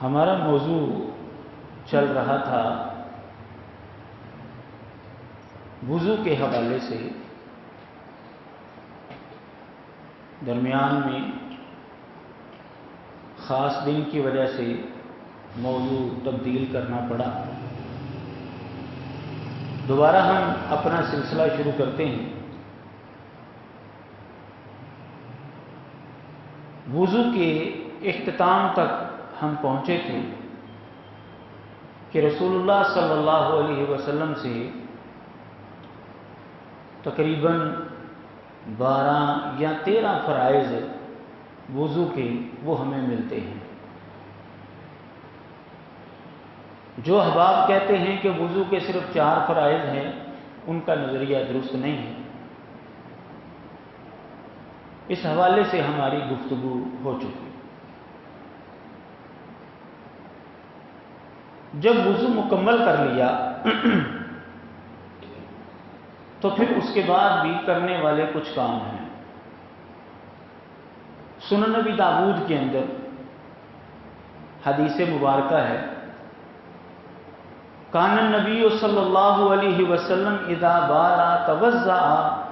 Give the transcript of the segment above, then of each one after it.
ہمارا موضوع چل رہا تھا وضو کے حوالے سے، درمیان میں خاص دن کی وجہ سے موضوع تبدیل کرنا پڑا۔ دوبارہ ہم اپنا سلسلہ شروع کرتے ہیں۔ وضو کے اختتام تک ہم پہنچے تھے کہ رسول اللہ صلی اللہ علیہ وسلم سے تقریباً 12 یا 13 فرائض وضو کے وہ ہمیں ملتے ہیں۔ جو احباب کہتے ہیں کہ وضو کے صرف 4 فرائض ہیں، ان کا نظریہ درست نہیں ہے۔ اس حوالے سے ہماری گفتگو ہو چکی۔ جب وضو مکمل کر لیا تو پھر اس کے بعد بھی کرنے والے کچھ کام ہیں۔ سنن نبی داؤد کے اندر حدیث مبارکہ ہے، کان النبی صلی اللہ علیہ وسلم اذا بال توضأ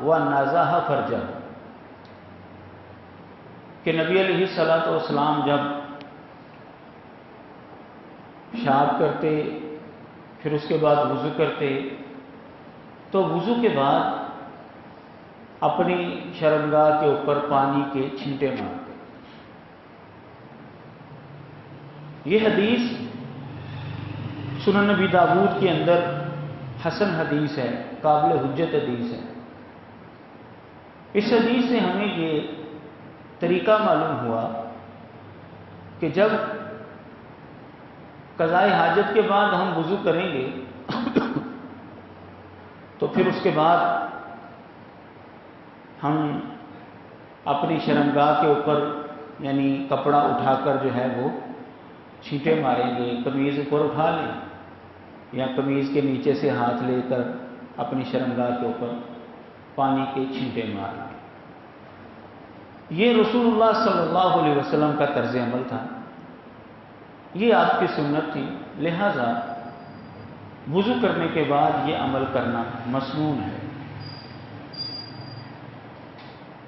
ونزع فرجہ، کہ نبی علیہ الصلوۃ والسلام جب پیشاب کرتے پھر اس کے بعد وضو کرتے تو وضو کے بعد اپنی شرمگاہ کے اوپر پانی کے چھینٹے مارتے۔ یہ حدیث سنن نبی داؤد کے اندر حسن حدیث ہے، قابل حجت حدیث ہے۔ اس حدیث سے ہمیں یہ طریقہ معلوم ہوا کہ جب قضائے حاجت کے بعد ہم وضو کریں گے تو پھر اس کے بعد ہم اپنی شرمگاہ کے اوپر یعنی کپڑا اٹھا کر جو ہے وہ چھینٹے ماریں گے، قمیض اوپر اٹھا لیں یا قمیض کے نیچے سے ہاتھ لے کر اپنی شرمگاہ کے اوپر پانی کے چھینٹے مار لیں۔ یہ رسول اللہ صلی اللہ علیہ وسلم کا طرز عمل تھا، یہ آپ کی سنت تھی، لہذا وضو کرنے کے بعد یہ عمل کرنا مسنون ہے۔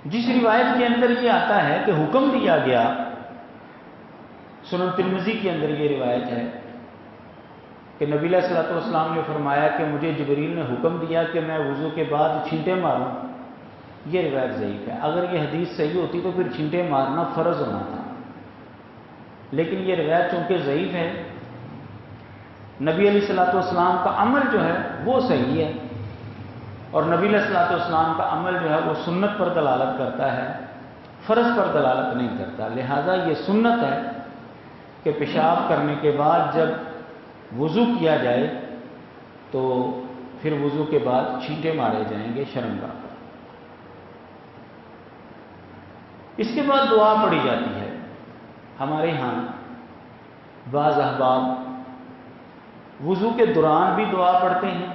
جس روایت کے اندر یہ آتا ہے کہ حکم دیا گیا، سنن ترمذی کے اندر یہ روایت ہے کہ نبی علیہ الصلوۃ والسلام نے فرمایا کہ مجھے جبریل نے حکم دیا کہ میں وضو کے بعد چھینٹے ماروں، یہ روایت ضعیف ہے۔ اگر یہ حدیث صحیح ہوتی تو پھر چھینٹے مارنا فرض ہونا تھا، لیکن یہ روایت چونکہ ضعیف ہے، نبی علیہ الصلوۃ والسلام کا عمل جو ہے وہ صحیح ہے، اور نبی علیہ الصلوۃ والسلام کا عمل جو ہے وہ سنت پر دلالت کرتا ہے، فرض پر دلالت نہیں کرتا۔ لہذا یہ سنت ہے کہ پیشاب کرنے کے بعد جب وضو کیا جائے تو پھر وضو کے بعد چھینٹے مارے جائیں گے شرمگاہ پر۔ اس کے بعد دعا پڑھی جاتی ہے۔ ہمارے ہاں بعض احباب وضو کے دوران بھی دعا پڑھتے ہیں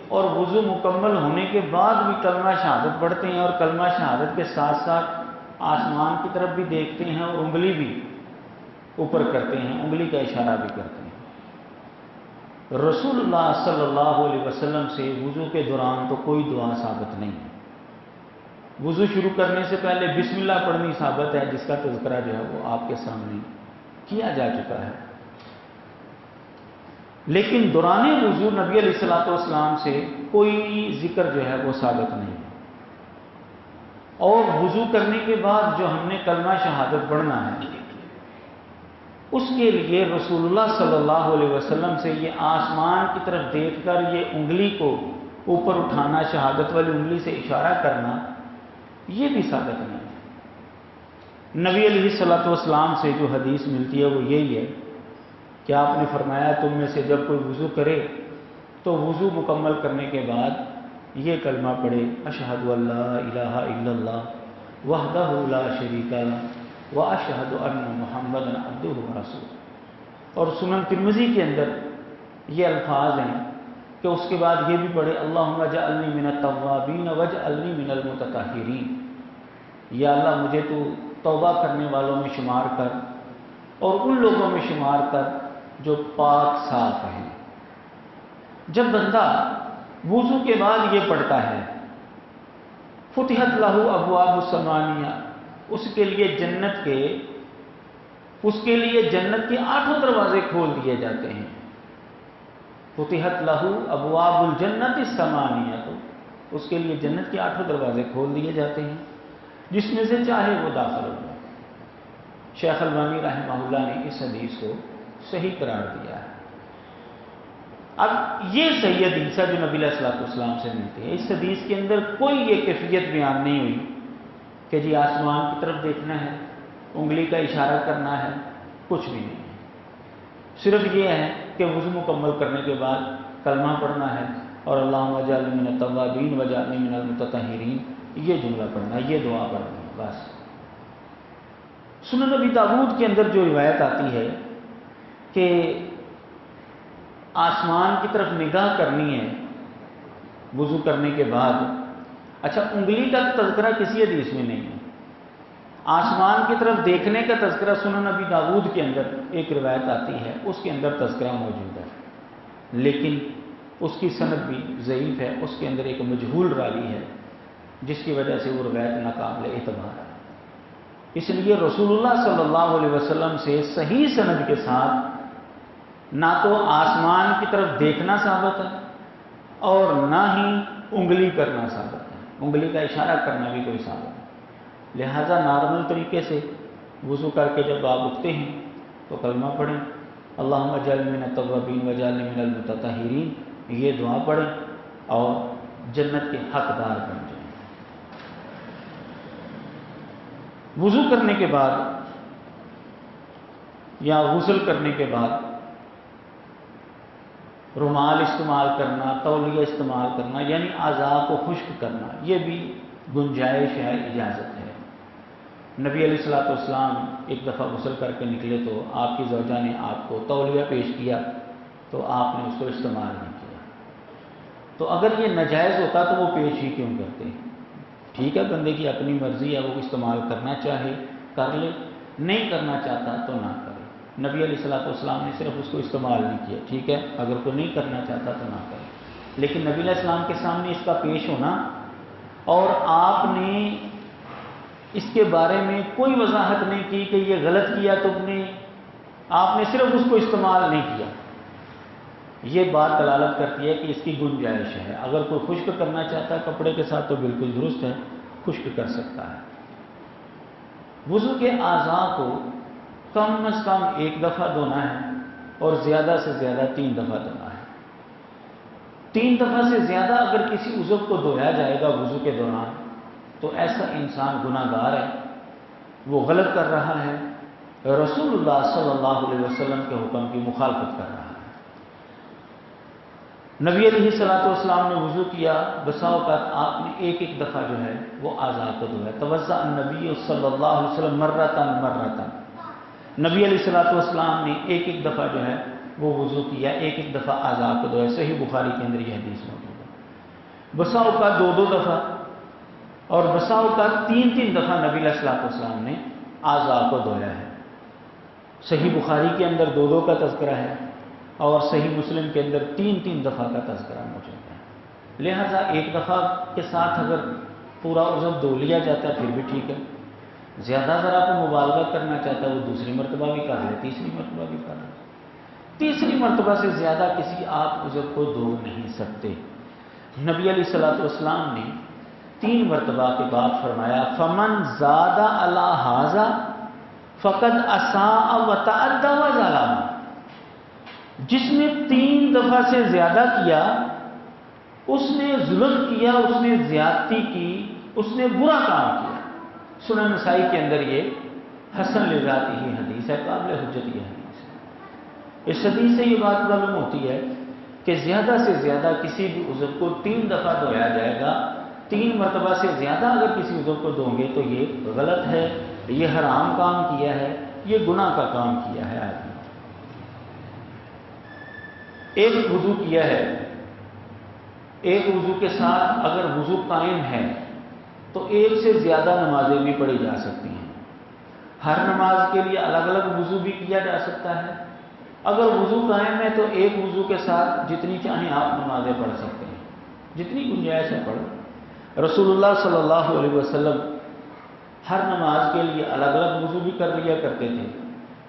اور وضو مکمل ہونے کے بعد بھی کلمہ شہادت پڑھتے ہیں، اور کلمہ شہادت کے ساتھ ساتھ آسمان کی طرف بھی دیکھتے ہیں اور انگلی بھی اوپر کرتے ہیں، انگلی کا اشارہ بھی کرتے ہیں۔ رسول اللہ صلی اللہ علیہ وسلم سے وضو کے دوران تو کوئی دعا ثابت نہیں ہے۔ وضو شروع کرنے سے پہلے بسم اللہ پڑھنی ثابت ہے، جس کا تذکرہ جو ہے وہ آپ کے سامنے کیا جا چکا ہے، لیکن دوران وضو نبی علیہ الصلوۃ والسلام سے کوئی ذکر جو ہے وہ ثابت نہیں ہے۔ اور وضو کرنے کے بعد جو ہم نے کلمہ شہادت پڑھنا ہے، اس کے لیے رسول اللہ صلی اللہ علیہ وسلم سے یہ آسمان کی طرف دیکھ کر یہ انگلی کو اوپر اٹھانا، شہادت والی انگلی سے اشارہ کرنا، یہ بھی ثابت نہیں ہے۔ نبی علیہ الصلوۃ والسلام سے جو حدیث ملتی ہے وہ یہی ہے کہ آپ نے فرمایا تم میں سے جب کوئی وضو کرے تو وضو مکمل کرنے کے بعد یہ کلمہ پڑھے، اشہد ان لا الہ الا اللہ وحدہ لا شریک لہ واشہد ان محمدا عبدہ ورسولہ۔ اور سنن ترمذی کے اندر یہ الفاظ ہیں کہ اس کے بعد یہ بھی پڑھے اللہم اجعلنی من التوابین واجعلنی من المتطہرین، یا اللہ مجھے تو توبہ کرنے والوں میں شمار کر اور ان لوگوں میں شمار کر جو پاک صاف ہیں۔ جب بندہ وضو کے بعد یہ پڑھتا ہے فتحت لہ ابواب السمانیہ، اس کے لیے جنت کے 8 دروازے کھول دیے جاتے ہیں۔ فتحت لہ ابواب الجنت السمانیہ، تو اس کے لیے جنت کے 8 دروازے کھول دیے جاتے ہیں، جس میں سے چاہے وہ داخل ہو جائے۔ شیخ البانی رحمہ اللہ نے اس حدیث کو صحیح قرار دیا ہے۔ اب یہ صحیح حدیث ہے جو نبی علیہ الصلوۃ والسلام سے ملتی ہے۔ اس حدیث کے اندر کوئی یہ کیفیت بیان نہیں ہوئی کہ جی آسمان کی طرف دیکھنا ہے، انگلی کا اشارہ کرنا ہے، کچھ بھی نہیں ہے۔ صرف یہ ہے کہ وضو مکمل کرنے کے بعد کلمہ پڑھنا ہے اور اللہم اجعلنی من التوابین واجعلنی من المتطہرین، یہ جملہ پڑھنا ہے، یہ دعا پڑھنا ہے بس۔ سنن نبی داؤد کے اندر جو روایت آتی ہے کہ آسمان کی طرف نگاہ کرنی ہے وضو کرنے کے بعد، اچھا انگلی کا تذکرہ کسی حدیث میں نہیں ہے، آسمان کی طرف دیکھنے کا تذکرہ سنن نبی داؤد کے اندر ایک روایت آتی ہے، اس کے اندر تذکرہ موجود ہے، لیکن اس کی سند بھی ضعیف ہے، اس کے اندر ایک مجہول راوی ہے جس کی وجہ سے وہ روایت ناقابل اعتبار ہے۔ اس لیے رسول اللہ صلی اللہ علیہ وسلم سے صحیح سند کے ساتھ نہ تو آسمان کی طرف دیکھنا ثابت ہے اور نہ ہی انگلی کرنا ثابت ہے، انگلی کا اشارہ کرنا بھی کوئی ثابت ہے۔ لہذا نارمل طریقے سے وضو کر کے جب آپ اٹھتے ہیں تو کلمہ پڑھیں، اللہم اجعلنی من التوابین واجعلنی من المتطہرین، یہ دعا پڑھیں اور جنت کے حقدار بن جائیں۔ وضو کرنے کے بعد یا غسل کرنے کے بعد رومال استعمال کرنا، تولیہ استعمال کرنا، یعنی اعضاء کو خشک کرنا، یہ بھی گنجائش ہے، اجازت ہے۔ نبی علیہ الصلوۃ والسلام ایک دفعہ غسل کر کے نکلے تو آپ کی زوجہ نے آپ کو تولیہ پیش کیا تو آپ نے اس کو استعمال نہیں کیا۔ تو اگر یہ ناجائز ہوتا تو وہ پیش ہی کیوں کرتے؟ ٹھیک ہے، بندے کی اپنی مرضی ہے، وہ استعمال کرنا چاہے کر لے، نہیں کرنا چاہتا تو نہ کرے۔ نبی علیہ الصلوۃ والسلام نے صرف اس کو استعمال نہیں کیا، ٹھیک ہے، اگر کوئی نہیں کرنا چاہتا تو نہ کرے، لیکن نبی علیہ السلام کے سامنے اس کا پیش ہونا اور آپ نے اس کے بارے میں کوئی وضاحت نہیں کی کہ یہ غلط کیا تم نے، آپ نے صرف اس کو استعمال نہیں کیا، یہ بات دلالت کرتی ہے کہ اس کی گنجائش ہے۔ اگر کوئی خشک کرنا چاہتا ہے کپڑے کے ساتھ تو بالکل درست ہے، خشک کر سکتا ہے۔ وضو کے اعضاء کو کم از کم 1 دفعہ دھونا ہے اور زیادہ سے زیادہ 3 دفعہ دھونا ہے۔ 3 دفعہ سے زیادہ اگر کسی عضو کو دھویا جائے گا وضو کے دوران تو ایسا انسان گناہ گار ہے، وہ غلط کر رہا ہے، رسول اللہ صلی اللہ علیہ وسلم کے حکم کی مخالفت کر رہا ہے۔ نبی علیہ الصلوۃ والسلام نے وضو کیا، بسا اوقات آپ نے ایک دفعہ جو ہے وہ اعضاء کو دھویا، توضأ النبی صلی اللہ علیہ وسلم مرتن، نبی علیہ الصلوۃ والسلام نے ایک دفعہ جو ہے وہ وضو کیا، ایک دفعہ اعضاء کو دھویا، صحیح بخاری کے اندر یہ حدیث موجود ہے۔ بسا اوقات 2 دفعہ اور بسا اوقات 3 دفعہ نبی علیہ الصلوۃ والسلام نے اعضاء کو دھویا ہے۔ صحیح بخاری کے اندر 2 کا تذکرہ ہے اور صحیح مسلم کے اندر 3 دفعہ کا تذکرہ موجود ہے۔ لہذا 1 دفعہ کے ساتھ اگر پورا عضو دھو لیا جاتا ہے پھر بھی ٹھیک ہے، زیادہ ذرا کو مبالغہ کرنا چاہتا ہے وہ دوسری مرتبہ بھی کر لے، تیسری مرتبہ بھی کر لے، تیسری مرتبہ سے زیادہ کسی آپ عضو کو دھو نہیں سکتے۔ نبی علیہ الصلوۃ والسلام نے 3 مرتبہ کے بعد فرمایا فمن زاد علی ھذا فقد اساء وتعدى وظلم، جس نے 3 دفعہ سے زیادہ کیا اس نے ظلم کیا، اس نے زیادتی کی، اس نے برا کام کیا۔ سنن نسائی کے اندر یہ حسن لذاتی ہی حدیث ہے، قابل حجت یہ حدیث ہے۔ اس حدیث سے یہ بات معلوم ہوتی ہے کہ زیادہ سے زیادہ کسی بھی عضو کو 3 دفعہ دھویا جائے گا، 3 مرتبہ سے زیادہ اگر کسی عضو کو دھوں گے تو یہ غلط ہے، یہ حرام کام کیا ہے، یہ گناہ کا کام کیا ہے آدمی۔ ایک وضو کیا ہے، ایک وضو کے ساتھ اگر وضو قائم ہے تو 1 سے زیادہ نمازیں بھی پڑھی جا سکتی ہیں۔ ہر نماز کے لیے الگ الگ وضو بھی کیا جا سکتا ہے. اگر وضو قائم ہے تو ایک وضو کے ساتھ جتنی چاہیں آپ نمازیں پڑھ سکتے ہیں، جتنی گنجائش ہے پڑھیں. رسول اللہ صلی اللہ علیہ وسلم ہر نماز کے لیے الگ الگ وضو بھی کر لیا کرتے تھے،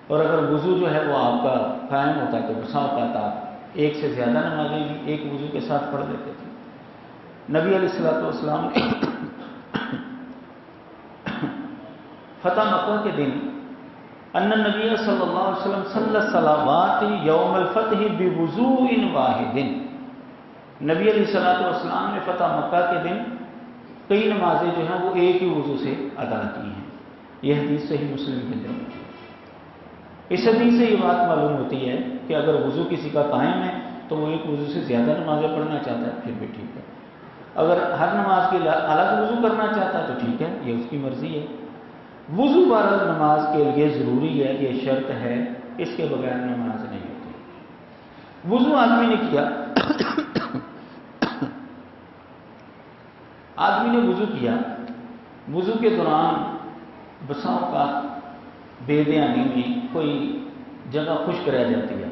اور اگر وضو جو ہے وہ آپ کا قائم ہوتا تو بسا اوقات آپ ایک سے زیادہ نمازیں بھی ایک وضو کے ساتھ پڑھ لیتے تھے. نبی علیہ الصلوۃ والسلام نے فتح مکہ کے دن ان النبی صلی اللہ علیہ وسلم صلی الصلوات یوم الفتح بوضوء واحد. نبی علیہ الصلوۃ والسلام نے فتح مکہ کے دن کئی نمازیں جو ہیں وہ ایک ہی وضو سے ادا کی ہیں. یہ حدیث صحیح مسلم کے اندر موجود ہے. اس حدیث سے یہ بات معلوم ہوتی ہے کہ اگر وضو کسی کا قائم ہے تو وہ ایک وضو سے زیادہ نمازیں پڑھنا چاہتا ہے پھر بھی ٹھیک ہے. اگر ہر نماز کے لیے الگ وضو کرنا چاہتا ہے تو ٹھیک ہے، یہ اس کی مرضی ہے. وضو فرض نماز کے لیے ضروری ہے، یہ شرط ہے، اس کے بغیر نماز نہیں ہوتی. وضو آدمی نے کیا آدمی نے وضو کیا، وضو کے دوران بسا اوقات بے دھیانی میں کوئی جگہ خشک رہ جاتی ہے،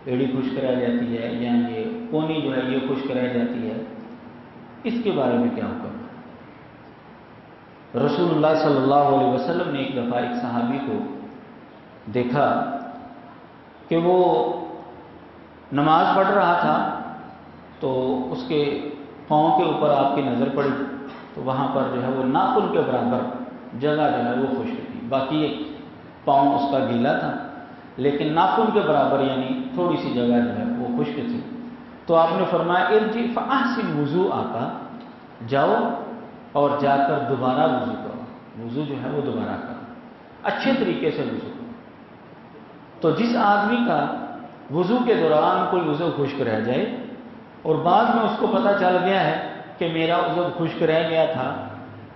ایڑی خشک رہ جاتی ہے، یا یہ کونی جو ہے یہ خشک رہ جاتی ہے. اس کے بارے میں کیا حکم ہے؟ رسول اللہ صلی اللہ علیہ وسلم نے ایک دفعہ ایک صحابی کو دیکھا کہ وہ نماز پڑھ رہا تھا تو اس کے پاؤں کے اوپر آپ کی نظر پڑی تو وہاں پر جو ہے وہ ناخن کے برابر جگہ جو ہے وہ خشک تھی. باقی ایک پاؤں اس کا گیلا تھا لیکن ناخن کے برابر یعنی تھوڑی سی جگہ جو ہے وہ خشک تھی. تو آپ نے فرمایا ارجع فاحسن وضوءک، جاؤ اور جا کر دوبارہ وضو کرو. وضو جو ہے وہ دوبارہ کرو، اچھے طریقے سے وضو کرو. تو جس آدمی کا وضو کے دوران کوئی عضو خشک رہ جائے اور بعد میں اس کو پتہ چل گیا ہے کہ میرا عضو خشک رہ گیا تھا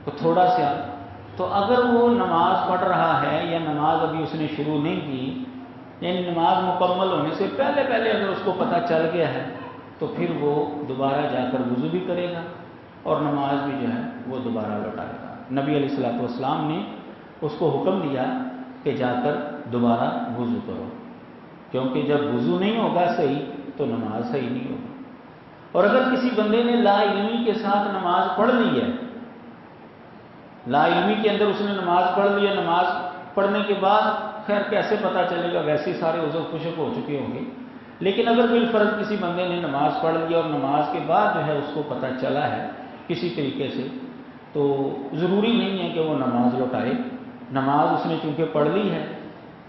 تو تھوڑا سا، تو اگر وہ نماز پڑھ رہا ہے یا نماز ابھی اس نے شروع نہیں کی، یعنی نماز مکمل ہونے سے پہلے اگر اس کو پتہ چل گیا ہے تو پھر وہ دوبارہ جا کر وضو بھی کرے گا اور نماز بھی جو ہے وہ دوبارہ لوٹائے گا. نبی علیہ الصلوۃ والسلام نے اس کو حکم دیا کہ جا کر دوبارہ وضو کرو، کیونکہ جب وضو نہیں ہوگا صحیح تو نماز صحیح نہیں ہوگی. اور اگر کسی بندے نے لا علمی کے ساتھ نماز پڑھ لی ہے، لا علمی کے اندر اس نے نماز پڑھ لی ہے، نماز پڑھنے کے بعد خیر کیسے پتہ چلے گا، ویسے سارے عضو خشک ہو چکے ہوں گے. لیکن اگر بالفرض کسی بندے نے نماز پڑھ لی اور نماز کے بعد جو ہے اس کو پتہ چلا ہے کسی طریقے سے، تو ضروری نہیں ہے کہ وہ نماز لوٹائے. نماز اس نے چونکہ پڑھ لی ہے،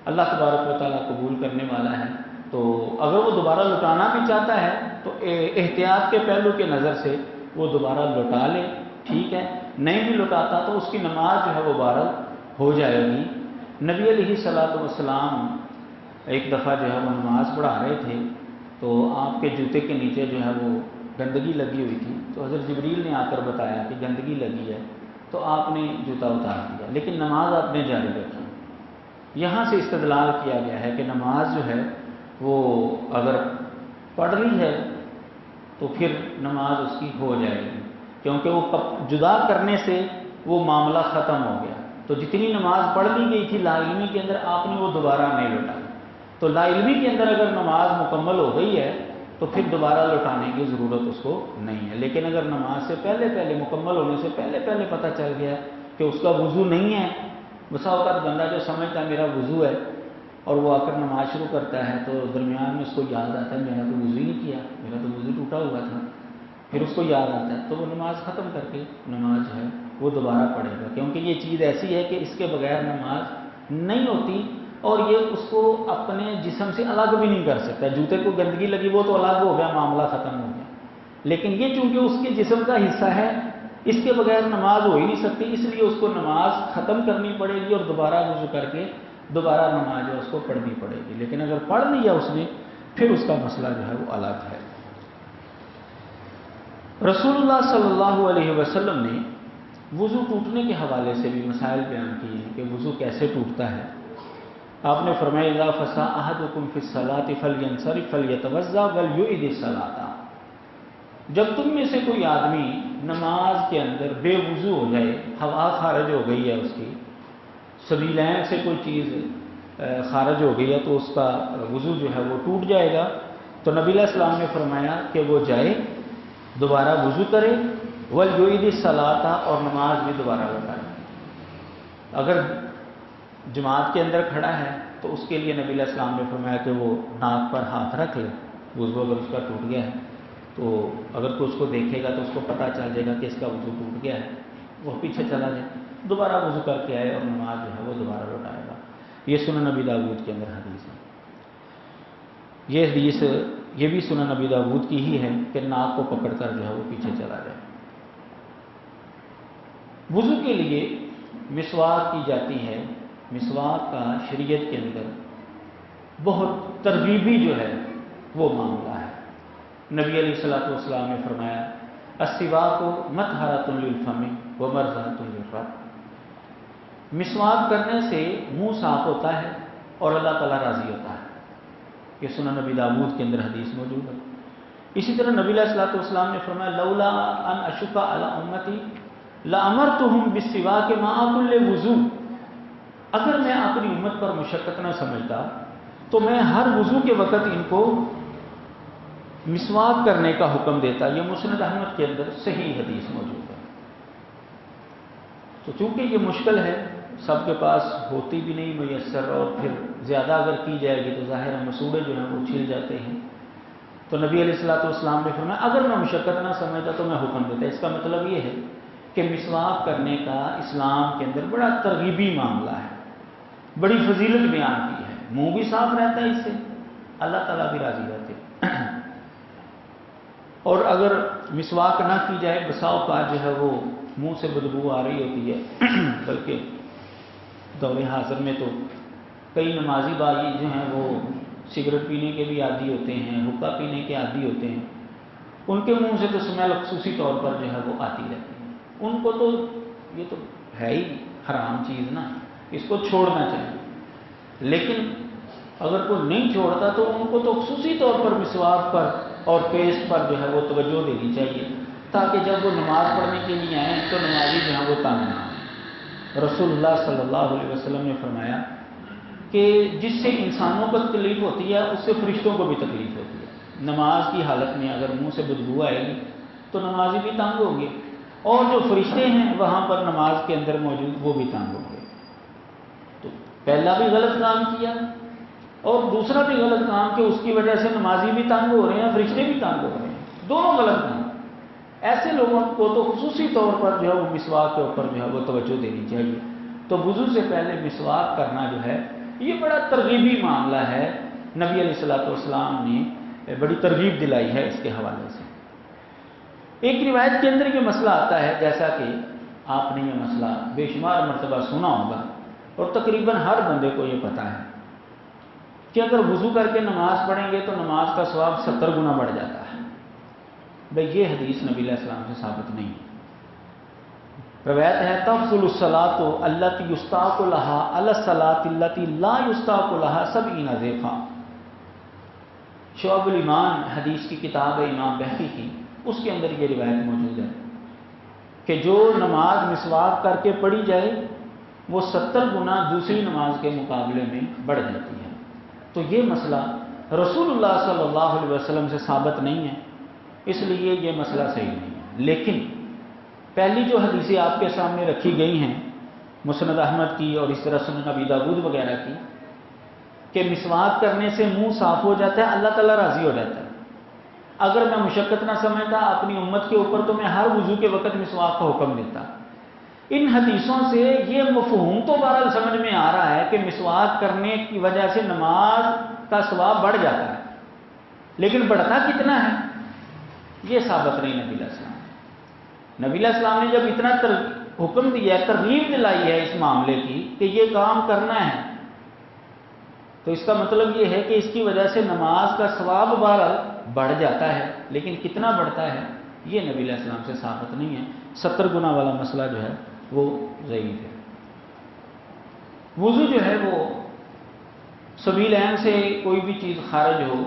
اللہ تبارک و تعالیٰ قبول کرنے والا ہے، تو اگر وہ دوبارہ لوٹانا بھی چاہتا ہے تو احتیاط کے پہلو کے نظر سے وہ دوبارہ لوٹا لے، ٹھیک ہے. نہیں بھی لوٹاتا تو اس کی نماز جو ہے وہ بحال ہو جائے گی. نبی علیہ الصلوۃ والسلام ایک دفعہ جو ہے وہ نماز پڑھا رہے تھے تو آپ کے جوتے کے نیچے جو ہے وہ گندگی لگی ہوئی تھی. تو حضرت جبریل نے آ کر بتایا کہ گندگی لگی ہے، تو آپ نے جوتا اتار دیا لیکن نماز آپ نے جاری رکھی. یہاں سے استدلال کیا گیا ہے کہ نماز جو ہے وہ اگر پڑھ لی ہے تو پھر نماز اس کی ہو جائے گی، کیونکہ وہ جدا کرنے سے وہ معاملہ ختم ہو گیا. تو جتنی نماز پڑھ لی گئی تھی لا علمی کے اندر آپ نے وہ دوبارہ نہیں لوٹائی. تو لا علمی کے اندر اگر نماز مکمل ہو گئی ہے تو پھر دوبارہ لوٹانے کی ضرورت اس کو نہیں ہے. لیکن اگر نماز سے پہلے مکمل ہونے سے پہلے پتہ چل گیا کہ اس کا وضو نہیں ہے، بسا اوقات بندہ جو سمجھتا ہے میرا وضو ہے اور وہ آ کر نماز شروع کرتا ہے تو درمیان میں اس کو یاد آتا ہے میرا تو وضو ہی نہیں کیا، میرا تو وضو ٹوٹا ہوا تھا، پھر اس کو یاد آتا ہے تو وہ نماز ختم کر کے نماز جو ہے وہ دوبارہ پڑھے گا. کیونکہ یہ چیز ایسی ہے کہ اس کے بغیر نماز نہیں ہوتی اور یہ اس کو اپنے جسم سے الگ بھی نہیں کر سکتا. جوتے کو گندگی لگی وہ تو الگ ہو گیا، معاملہ ختم ہو گیا، لیکن یہ چونکہ اس کے جسم کا حصہ ہے اس کے بغیر نماز ہو ہی نہیں سکتی، اس لیے اس کو نماز ختم کرنی پڑے گی اور دوبارہ وضو کر کے دوبارہ نماز جو اس کو پڑھنی پڑے گی. لیکن اگر پڑھ لیا اس نے پھر اس کا مسئلہ جو ہے وہ الگ ہے. رسول اللہ صلی اللہ علیہ وسلم نے وضو ٹوٹنے کے حوالے سے بھی مسائل بیان کیے ہیں کہ وضو کیسے ٹوٹتا ہے. آپ نے فرمایا اذا فسا احدکم فی الصلاۃ فلینصرف فلیتوضا وليعد الصلاۃ. جب تم میں سے کوئی آدمی نماز کے اندر بے وضو ہو جائے، ہوا خارج ہو گئی ہے اس کی، سبیلین سے کوئی چیز خارج ہو گئی ہے تو اس کا وضو جو ہے وہ ٹوٹ جائے گا، تو نبی علیہ السلام نے فرمایا کہ وہ جائے دوبارہ وضو کرے، وَلْيُعِيدِ الصَّلَاةَ اور نماز بھی دوبارہ لوٹائے۔ اگر جماعت کے اندر کھڑا ہے تو اس کے لیے نبی علیہ السلام نے فرمایا کہ وہ ناک پر ہاتھ رکھ لے، وضو اگر اس کا ٹوٹ گیا ہے تو اگر کوئی اس کو دیکھے گا تو اس کو پتہ چل جائے گا کہ اس کا وضو ٹوٹ گیا ہے، وہ پیچھے چلا جائے، دوبارہ وضو کر کے آئے اور نماز جو ہے وہ دوبارہ لوٹائے گا۔ یہ سنن نبی داؤد کے اندر حدیث ہے۔ یہ حدیث یہ بھی سنن نبی داؤد کی ہی ہے کہ ناک کو پکڑ کر جو ہے وہ پیچھے چلا جائے۔ وضو کے لیے مسواک کی جاتی ہے۔ مسواک کا شریعت کے اندر بہت ترغیبی جو ہے وہ معاملہ ہے۔ نبی علیہ الصلوۃ والسلام نے فرمایا السواک مطہرۃ للفم ومرضاۃ للرب، مسواک کرنے سے منہ صاف ہوتا ہے اور اللہ تعالیٰ راضی ہوتا ہے۔ یہ سنن نبی داؤد کے اندر حدیث موجود ہے۔ اسی طرح نبی علیہ الصلوۃ والسلام نے فرمایا لولا ان اشق علی امتی لامرتهم بالسواک مع کل وضوء، اگر میں اپنی امت پر مشقت نہ سمجھتا تو میں ہر وضو کے وقت ان کو مسواک کرنے کا حکم دیتا۔ یہ مسند احمد کے اندر صحیح حدیث موجود ہے۔ تو چونکہ یہ مشکل ہے، سب کے پاس ہوتی بھی نہیں میسر، اور پھر زیادہ اگر کی جائے گی تو ظاہر مسوڑے جو ہیں وہ چھل جاتے ہیں، تو نبی علیہ الصلوۃ والسلام نے فرمایا اگر میں مشقت نہ سمجھتا تو میں حکم دیتا۔ اس کا مطلب یہ ہے کہ مسواک کرنے کا اسلام کے اندر بڑا ترغیبی معاملہ ہے، بڑی فضیلت بیان کی ہے۔ منہ بھی صاف رہتا ہے اس سے، اللہ تعالیٰ بھی راضی رہتے ہیں۔ اور اگر مسواک نہ کی جائے، بسا اوقات جو ہے وہ منہ سے بدبو آ رہی ہوتی ہے، بلکہ دور حاضر میں تو کئی نمازی بھائی جو ہیں وہ سگریٹ پینے کے بھی عادی ہوتے ہیں، حقہ پینے کے عادی ہوتے ہیں، ان کے منہ سے تو اسمیل خصوصی طور پر جو ہے وہ آتی رہتی ہے۔ ان کو تو یہ تو ہے ہی حرام چیز نا، اس کو چھوڑنا چاہیے، لیکن اگر کوئی نہیں چھوڑتا تو ان کو تو خصوصی طور پر مسواک پر اور پیسٹ پر جو ہے وہ توجہ دینی چاہیے، تاکہ جب وہ نماز پڑھنے کے لیے آئیں تو نمازی جو ہے وہ تنگ نہ آئیں۔ رسول اللہ صلی اللہ علیہ وسلم نے فرمایا کہ جس سے انسانوں کو تکلیف ہوتی ہے اس سے فرشتوں کو بھی تکلیف ہوتی ہے۔ نماز کی حالت میں اگر منہ سے بدبو آئے گی تو نمازی بھی تنگ ہوں گے، اور جو فرشتے ہیں وہاں پر نماز کے اندر موجود وہ بھی تنگ ہوں گے۔ تو پہلا بھی غلط کام کیا اور دوسرا بھی غلط کام کہ اس کی وجہ سے نمازی بھی تنگ ہو رہے ہیں، فرشتے بھی تنگ ہو رہے ہیں، دونوں غلط کام۔ ایسے لوگوں کو تو خصوصی طور پر جو ہے وہ مسواک کے اوپر جو ہے وہ توجہ دینی چاہیے۔ تو وضو سے پہلے مسواک کرنا جو ہے یہ بڑا ترغیبی معاملہ ہے، نبی علیہ الصلوۃ والسلام نے بڑی ترغیب دلائی ہے اس کے حوالے سے۔ ایک روایت کے اندر یہ مسئلہ آتا ہے، جیسا کہ آپ نے یہ مسئلہ بے شمار مرتبہ سنا ہوگا اور تقریباً ہر بندے کو یہ پتہ ہے کہ اگر وضو کر کے نماز پڑھیں گے تو نماز کا ثواب 70 گنا بڑھ جاتا ہے۔ بھئی یہ حدیث نبی علیہ السلام سے ثابت نہیں ہے۔ روایت ہے تفضل الصلاۃ التی یستاق لها علی الصلاۃ التی لا یستاق لها 70 ضعفا۔ شعب الایمان حدیث کی کتاب ہے امام بہقی کی، اس کے اندر یہ روایت موجود ہے کہ جو نماز مسواک کر کے پڑھی جائے وہ 70 گنا دوسری نماز کے مقابلے میں بڑھ جاتی ہے۔ تو یہ مسئلہ رسول اللہ صلی اللہ علیہ وسلم سے ثابت نہیں ہے، اس لیے یہ مسئلہ صحیح نہیں ہے۔ لیکن پہلی جو حدیثیں آپ کے سامنے رکھی گئی ہیں مسند احمد کی اور اس طرح سنن نبی داؤد وغیرہ کی، کہ مسواک کرنے سے منہ صاف ہو جاتا ہے، اللہ تعالیٰ راضی ہو جاتا ہے۔ اگر میں مشقت نہ سمجھتا اپنی امت کے اوپر تو میں ہر وضو کے وقت مسواک کا حکم دیتا۔ ان حدیثوں سے یہ مفہوم تو بہرحال سمجھ میں آ رہا ہے کہ مسواک کرنے کی وجہ سے نماز کا ثواب بڑھ جاتا ہے، لیکن بڑھتا کتنا ہے یہ ثابت نہیں نبی علیہ السلام۔ نبی علیہ السلام نے جب اتنا حکم دیا ہے، ترغیب دلائی ہے اس معاملے کی کہ یہ کام کرنا ہے، تو اس کا مطلب یہ ہے کہ اس کی وجہ سے نماز کا ثواب بہرحال بڑھ جاتا ہے، لیکن کتنا بڑھتا ہے یہ نبی علیہ السلام سے ثابت نہیں ہے۔ 70 گنا والا مسئلہ جو ہے وہ ضعیف ہے۔ وضو جو ہے وہ سبیلین سے کوئی بھی چیز خارج ہو،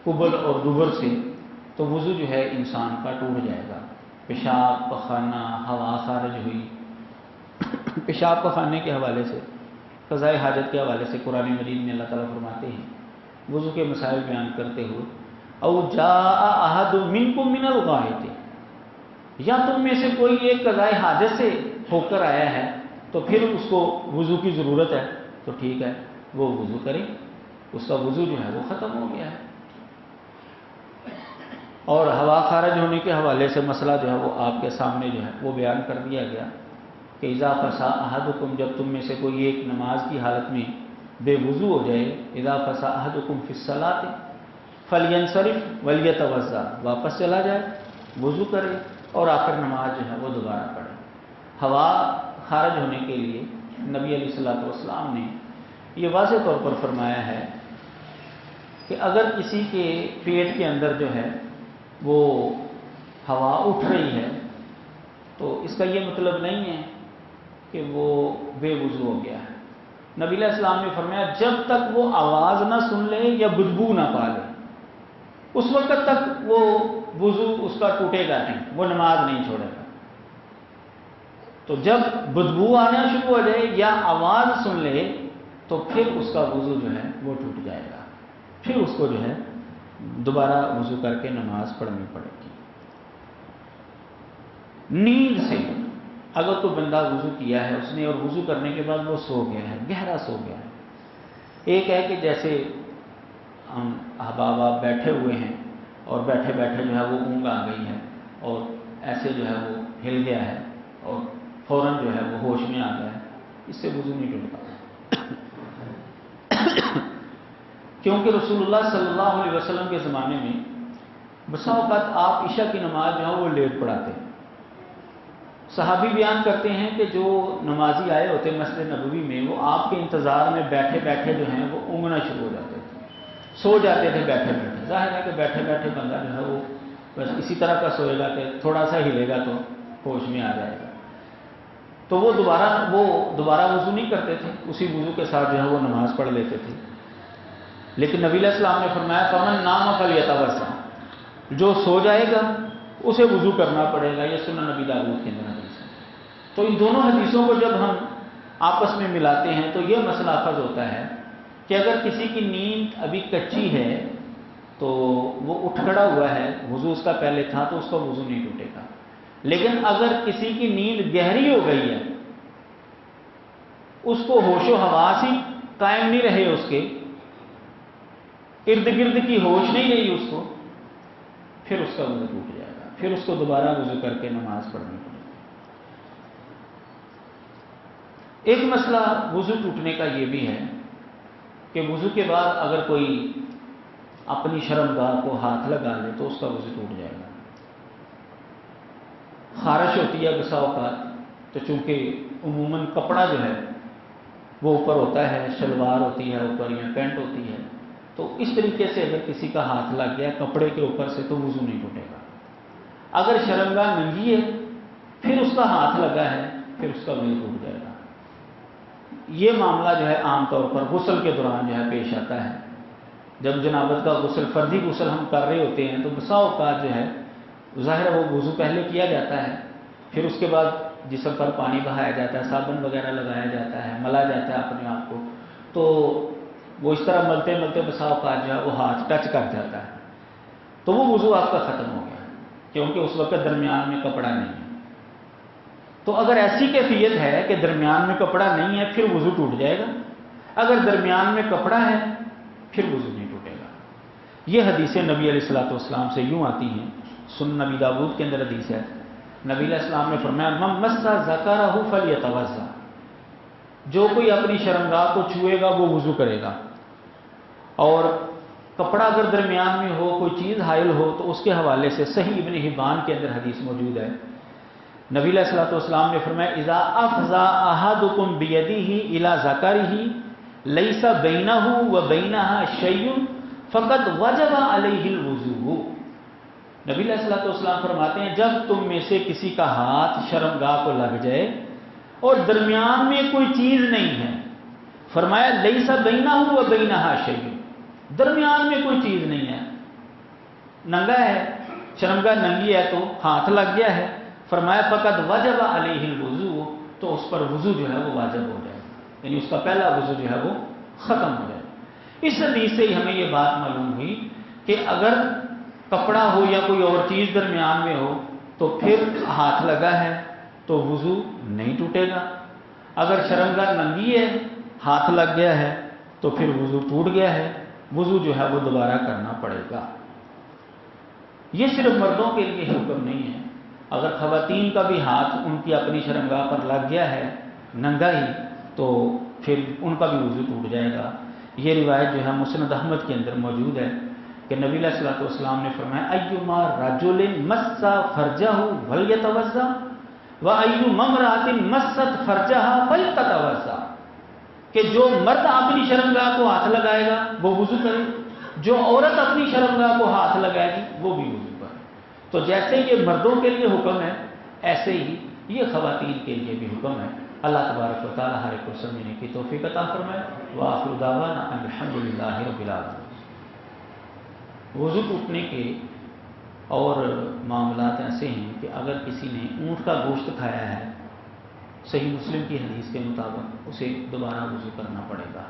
قبل اور دبر سے، تو وضو جو ہے انسان کا ٹوٹ جائے گا۔ پیشاب، پخانہ، ہوا خارج ہوئی پیشاب پخانے کے حوالے سے، قضاء حاجت کے حوالے سے قرآن مجید میں اللہ تعالیٰ فرماتے ہیں وضو کے مسائل بیان کرتے ہوئے، او جاء احد منکم من الغائط، یا تم میں سے کوئی ایک قضاء حاجت سے ہو کر آیا ہے تو پھر اس کو وضو کی ضرورت ہے تو ٹھیک ہے وہ وضو کرے، اس کا وضو جو ہے وہ ختم ہو گیا ہے۔ اور ہوا خارج ہونے کے حوالے سے مسئلہ جو ہے وہ آپ کے سامنے جو ہے وہ بیان کر دیا گیا کہ اذا فسا احدکم، جب تم میں سے کوئی ایک نماز کی حالت میں بے وضو ہو جائے، اذا فسا احدکم فی الصلاۃ فلینصرف ولیتوضا، واپس چلا جائے، وضو کرے اور آخر نماز جو ہے وہ دوبارہ پڑھے۔ ہوا خارج ہونے کے لیے نبی علیہ الصلوۃ والسلام نے یہ واضح طور پر فرمایا ہے کہ اگر کسی کے پیٹ کے اندر جو ہے وہ ہوا اٹھ رہی ہے تو اس کا یہ مطلب نہیں ہے کہ وہ بے وضو ہو گیا ہے۔ نبی علیہ السلام نے فرمایا جب تک وہ آواز نہ سن لے یا بدبو نہ پا لے اس وقت تک وہ وضو اس کا ٹوٹے گا نہیں، وہ نماز نہیں چھوڑے گا۔ تو جب بدبو آنا شروع ہو جائے یا آواز سن لے تو پھر اس کا وضو جو ہے وہ ٹوٹ جائے گا، پھر اس کو جو ہے دوبارہ وضو کر کے نماز پڑھنی پڑے گی۔ نیند سے اگر کوئی بندہ وضو کیا ہے اس نے اور وضو کرنے کے بعد وہ سو گیا ہے، گہرا سو گیا ہے، ایک ہے کہ جیسے ہم احباب آپ بیٹھے ہوئے ہیں اور بیٹھے بیٹھے جو ہے وہ اونگ آ گئی ہے اور ایسے جو ہے وہ ہل گیا ہے اور فوراً جو ہے وہ ہوش میں آ گیا ہے، اس سے وضو نہیں ٹوٹتا، کیونکہ رسول اللہ صلی اللہ علیہ وسلم کے زمانے میں بسا اوقات آپ عشاء کی نماز جو ہے وہ لیٹ پڑھاتے ہیں۔ صحابی بیان کرتے ہیں کہ جو نمازی آئے ہوتے مسجد نبوی میں وہ آپ کے انتظار میں بیٹھے بیٹھے جو ہیں وہ اونگنا شروع ہو جاتے تھے، سو جاتے تھے بیٹھے بیٹھے۔ ظاہر ہے کہ بیٹھے بیٹھے بندہ جو ہے وہ بس اسی طرح کا سوئے گا کہ تھوڑا سا ہلے گا تو ہوش میں آ جائے گا، تو وہ دوبارہ وضو نہیں کرتے تھے، اسی وضو کے ساتھ جو ہے وہ نماز پڑھ لیتے تھے۔ لیکن نبی علیہ السلام نے فرمایا فمن نام فلیتوضا، جو سو جائے گا اسے وضو کرنا پڑے گا، یہ سنن نبی داؤد کے اندر حدیث ہے۔ تو ان دونوں حدیثوں کو جب ہم آپس میں ملاتے ہیں تو یہ مسئلہ اخذ ہوتا ہے کہ اگر کسی کی نیند ابھی کچی ہے تو وہ اٹھ کھڑا ہوا ہے، وضو اس کا پہلے تھا تو اس کا وضو نہیں ٹوٹے گا، لیکن اگر کسی کی نیند گہری ہو گئی ہے، اس کو ہوش و حواس ہی قائم نہیں رہے، اس کے ارد گرد کی ہوش نہیں رہی اس کو، پھر اس کا وضو ٹوٹ جائے گا، پھر اس کو دوبارہ وضو کر کے نماز پڑھنی پڑے گی۔ ایک مسئلہ وضو ٹوٹنے کا یہ بھی ہے کہ وضو کے بعد اگر کوئی اپنی شرمگاہ کو ہاتھ لگا لے تو اس کا وضو ٹوٹ جائے گا۔ خارش ہوتی ہے بسا اوقات، تو چونکہ عموماً کپڑا جو ہے وہ اوپر ہوتا ہے، شلوار ہوتی ہے اوپر یا پینٹ ہوتی ہے، تو اس طریقے سے اگر کسی کا ہاتھ لگ گیا کپڑے کے اوپر سے تو وضو نہیں ٹوٹے گا۔ اگر شرمگاہ ننگی ہے پھر اس کا ہاتھ لگا ہے پھر اس کا وضو ٹوٹ جائے گا۔ یہ معاملہ جو ہے عام طور پر غسل کے دوران جو ہے پیش آتا ہے، جب جنابت کا غسل فردی غسل ہم کر رہے ہوتے ہیں تو بسا اوقات جو ہے ظاہر وہ وضو پہلے کیا جاتا ہے، پھر اس کے بعد جسم پر پانی بہایا جاتا ہے، صابن وغیرہ لگایا جاتا ہے، ملا جاتا ہے اپنے آپ کو، تو وہ اس طرح ملتے ملتے بسا اوقات جو ہے وہ ہاتھ ٹچ کر جاتا ہے، تو وہ وضو آپ کا ختم ہو گیا کیونکہ اس وقت درمیان میں کپڑا نہیں ہے۔ تو اگر ایسی کیفیت ہے کہ درمیان میں کپڑا نہیں ہے پھر وضو ٹوٹ جائے گا، اگر درمیان میں کپڑا ہے پھر وضو نہیں ٹوٹے گا۔ یہ حدیثیں نبی علیہ الصلوۃ والسلام سے یوں آتی ہیں، سنن نبی داؤد کے اندر حدیث ہے، نبی علیہ السلام نے فرمایا من مس ذکرہ فلیتوضا، جو کوئی اپنی شرمگاہ کو چھوئے گا وہ وضو کرے گا، اور کپڑا اگر درمیان میں ہو، کوئی چیز حائل ہو تو اس کے حوالے سے صحیح ابن حبان کے اندر حدیث موجود ہے، نبی علیہ الصلوۃ والسلام نے فرمایا اذا افضى احدکم بیدہ الی ذکرہ لیس بینہ وبینہا شیء فقد وجب علیہ الوضوء۔ نبی علیہ الصلوۃ والسلام فرماتے ہیں جب تم میں سے کسی کا ہاتھ شرمگاہ کو لگ جائے اور درمیان میں کوئی چیز نہیں ہے، فرمایا لیس بینہ وبینہا شیء، درمیان میں کوئی چیز نہیں ہے، ننگا ہے، شرمگاہ ننگی ہے تو ہاتھ لگ گیا ہے، فرمایا فقط وجب علیہ الوضوء، تو تو اس پر وضو جو ہے وہ واجب ہو جائے گا، یعنی اس کا پہلا وضو جو ہے وہ ختم ہو جائے گا۔ اس حدیث سے ہی ہمیں یہ بات معلوم ہوئی کہ اگر کپڑا ہو یا کوئی اور چیز درمیان میں ہو تو پھر ہاتھ لگا ہے تو وضو نہیں ٹوٹے گا، اگر شرمگاہ ننگی ہے ہاتھ لگ گیا ہے تو پھر وضو ٹوٹ گیا ہے، وضو جو ہے وہ دوبارہ کرنا پڑے گا۔ یہ صرف مردوں کے لیے حکم نہیں ہے، اگر خواتین کا بھی ہاتھ ان کی اپنی شرمگاہ پر لگ گیا ہے ننگا ہی تو پھر ان کا بھی وضو ٹوٹ جائے گا۔ یہ روایت جو ہے مسند احمد کے اندر موجود ہے کہ نبی علیہ الصلوۃ والسلام نے فرمایا ایما رجل مس فرجہ فلیتوضا وایما امرأۃ مست فرجها فلتتوضا، کہ جو مرد اپنی شرمگاہ کو ہاتھ لگائے گا وہ وضو کرے، جو عورت اپنی شرمگاہ کو ہاتھ لگائے گی وہ بھی وضو کرے۔ تو جیسے یہ مردوں کے لیے حکم ہے ایسے ہی یہ خواتین کے لیے بھی حکم ہے۔ اللہ تبارک و تعالی ہر ایک کو سمجھنے کی توفیق عطا فرمائے۔ وآخر دعوانا ان الحمد للہ رب العالمین۔ وضو ٹوٹنے کے اور معاملات ایسے ہیں کہ اگر کسی نے اونٹ کا گوشت کھایا ہے، صحیح مسلم کی حدیث کے مطابق اسے دوبارہ وضو کرنا پڑے گا۔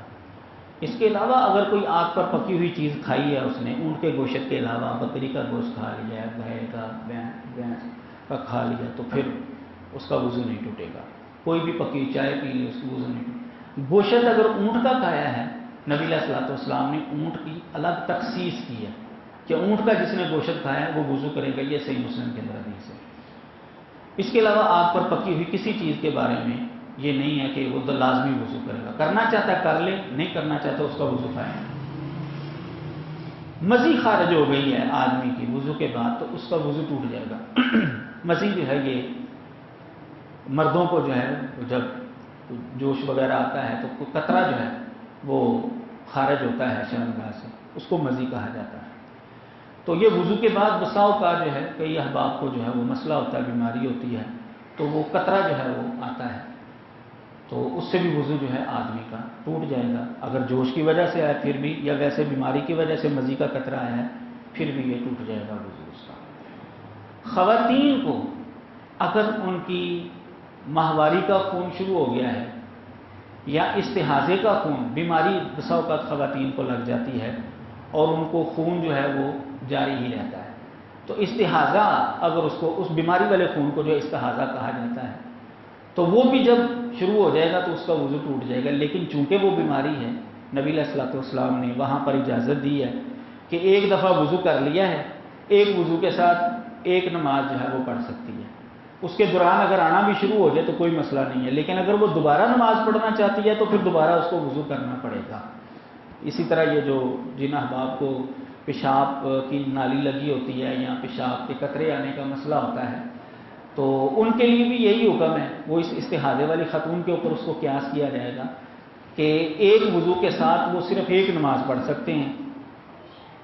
اس کے علاوہ اگر کوئی آگ پر پکی ہوئی چیز کھائی ہے اس نے، اونٹ کے گوشت کے علاوہ بکری کا گوشت کھا لیا ہے، گائے کا، بھینس کا کھا لیا تو پھر اس کا وضو نہیں ٹوٹے گا۔ کوئی بھی پکی ہوئی چائے پی لی اس کی وضو نہیں ٹوٹے۔ گوشت اگر اونٹ کا کھایا ہے، نبی علیہ الصلوۃ والسلام نے اونٹ کی الگ تخصیص کی ہے کہ اونٹ کا جس نے گوشت کھایا ہے وہ وضو کرے گا، یہ صحیح مسلم کے اندر حدیث ہے۔ اس کے علاوہ آگ پر پکی ہوئی کسی چیز کے بارے میں یہ نہیں ہے کہ وہ تو لازمی وضو کرے گا، کرنا چاہتا ہے کر لے، نہیں کرنا چاہتا اس کا وضو قائم ہے۔ مزی خارج ہو گئی ہے آدمی کی وضو کے بعد تو اس کا وضو ٹوٹ جائے گا۔ مزی جو ہے یہ مردوں کو جو ہے جب جوش وغیرہ آتا ہے تو قطرہ جو ہے وہ خارج ہوتا ہے شرمگاہ سے، اس کو مزی کہا جاتا ہے۔ تو یہ وضو کے بعد بساؤ کا جو ہے کئی احباب کو جو ہے وہ مسئلہ ہوتا ہے، بیماری ہوتی ہے تو وہ قطرہ جو ہے وہ آتا ہے تو اس سے بھی وضو جو ہے آدمی کا ٹوٹ جائے گا۔ اگر جوش کی وجہ سے آئے پھر بھی، یا ویسے بیماری کی وجہ سے مزی کا قطرہ آیا ہے پھر بھی یہ ٹوٹ جائے گا وضو اس کا۔ خواتین کو اگر ان کی ماہواری کا خون شروع ہو گیا ہے یا استحاضے کا خون، بیماری بسا اوقات خواتین کو لگ جاتی ہے اور ان کو خون جو ہے وہ جاری ہی رہتا ہے، تو استحاضہ اگر اس کو، اس بیماری والے خون کو جو استحاضہ کہا جاتا ہے، تو وہ بھی جب شروع ہو جائے گا تو اس کا وضو ٹوٹ جائے گا۔ لیکن چونکہ وہ بیماری ہے، نبی علیہ الصلوۃ والسلام نے وہاں پر اجازت دی ہے کہ ایک دفعہ وضو کر لیا ہے، ایک وضو کے ساتھ ایک نماز جو ہے وہ پڑھ سکتی ہے، اس کے دوران اگر آنا بھی شروع ہو جائے تو کوئی مسئلہ نہیں ہے، لیکن اگر وہ دوبارہ نماز پڑھنا چاہتی ہے تو پھر دوبارہ اس کو وضو کرنا پڑے گا۔ اسی طرح یہ جو جن احباب کو پیشاب کی نالی لگی ہوتی ہے یا پیشاب کے قطرے آنے کا مسئلہ ہوتا ہے تو ان کے لیے بھی یہی حکم ہے، وہ اس استحاضے والی خاتون کے اوپر اس کو قیاس کیا جائے گا کہ ایک وضو کے ساتھ وہ صرف ایک نماز پڑھ سکتے ہیں،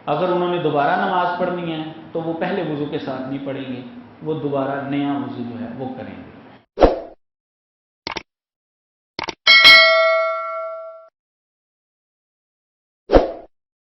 اگر انہوں نے دوبارہ نماز پڑھنی ہے تو وہ پہلے وضو کے ساتھ نہیں پڑھیں گے، وہ دوبارہ نیا وضو جو ہے وہ کریں گے۔